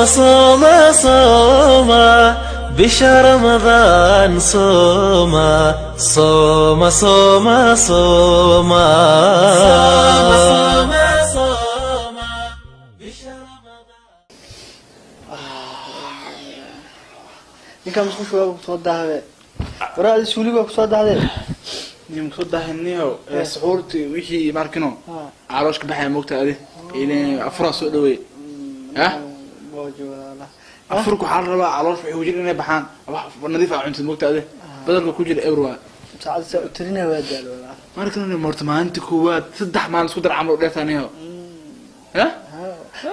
صوما بشهر رمضان صوما صوما صوما صوما بشهر رمضان. ninkaan musqusha waa kusoo daahabe waraadi suuliga waa kusoo daahday نيم كده هنيه سحورت وشي ماركنو عروش كبحة موقتها هذه إلى أفرس دوي ها boojo walaala أفرك حربا عروش في وجهنا إنه بحان نظيف عند الموقتها هذه بدل كوجر إبرة saacad saa u tirina waa daal walaala ماركنو مرتمان تكوات صدح ما نسقط عمرو ده ثانيه ها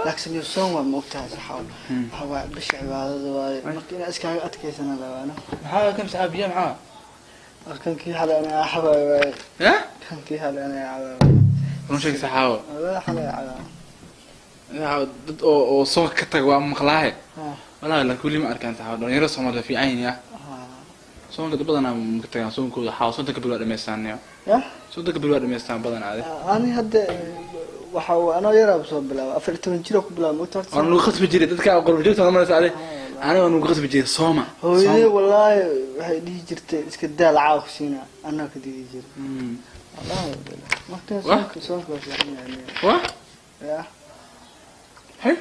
laakiin iyo soon waa moogtahay saxaab waxa bisha cibaadada waaye markii iskaaga adkaysana labaana maxaa kam saxaabiya maxaa kankii hal ana xabaay ها kankii hal ana caawa runtii saxaawo wala xalay caawa dad oo soo ka tag waa maqlaahay walahi la kulli ma arkaan saxaawo dhalinyaro Soomaaliya fi ayni ah soonka badana ma tagaan soonkooda xaw soonka bilaa dhameysanayo soonka bilaa dhameystaan badan aade ani hadda waxa ana yaraa soo bilaabay 14 jiro ku bilaabay moogtahay aan lagu khasbi jiray dadka qorbo joogta ma saade ana waan ugu khasbi jiray sooma hooyadii wallahi waxay dhihi jirtay iska daal caaw siina anaa ka dhihi jiray wallahi markaas soonka waa fiican wa ya hay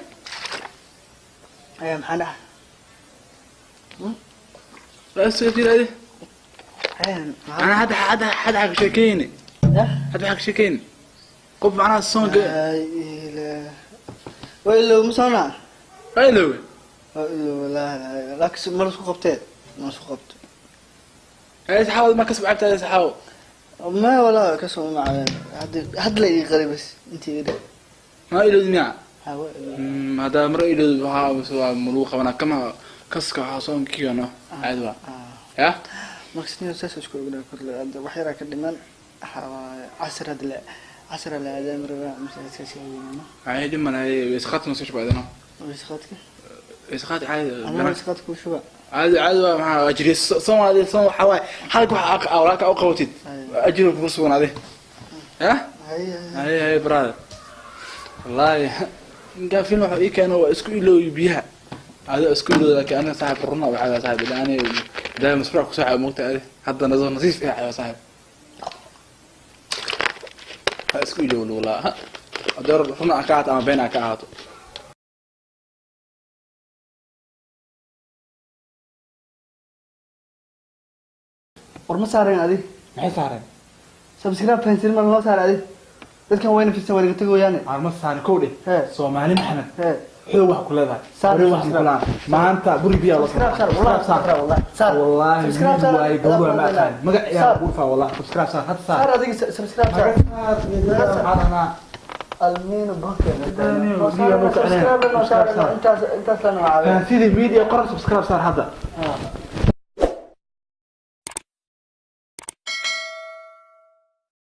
ay maxana بس كثير هذه أنا هذا حق شكيني هذا حق شكيني قف معنا الصون وإلا مصنع أيلو لا لكن مرة سقطت ما سقطت هاي تحاول ما كسب عبتها تحاول ما ولا كسب معنا هاد لي غريب بس أنت كده ما إلو دنيا هذا مرة إلو ها سوا ملوخة وانا كما كسك حصون كيانو عدوا يا ماكسني أساس أشكر قدام كل هذا وحيرة كدمان عصر هذا عصر لا هذا مرة مسألة كذا عادي ما هي إسقاط نص شو بعدنا إسقاطك إسقاط عادي أنا إسقاطك وشو عادي مع أجري صوم هذه صوم حواي حالك واحد أوراق أو قوتي أجري بقصون هذه ها هي برادر والله كان فيلم حقيقي كانوا إسكيلو يبيها هذا اسكول لك انا صاحب الرنا وعلى صاحب انا دائما مسرع كساعه موقت هذه حتى نظر نظيف يا صاحب اسكول والله ادور الرنا كعت ما بينها كعت ورما صارين هذه ما هي صارين سبسكرايب فانسين ما صار هذه dadkan wayna fiirsan wayna tagayaan arma saan koodhe Soomaali maxamed xoo wax ku leedahay saar wax ku leedahay maanta guri biya la subscribe wallahi way gowra ma taan magac yaa ku faa wallahi subscribe saar hatta saar adiga subscribe saar hadana almino bakar انت لنا عاوي كان في فيديو قرأ سبسكرايب صار هذا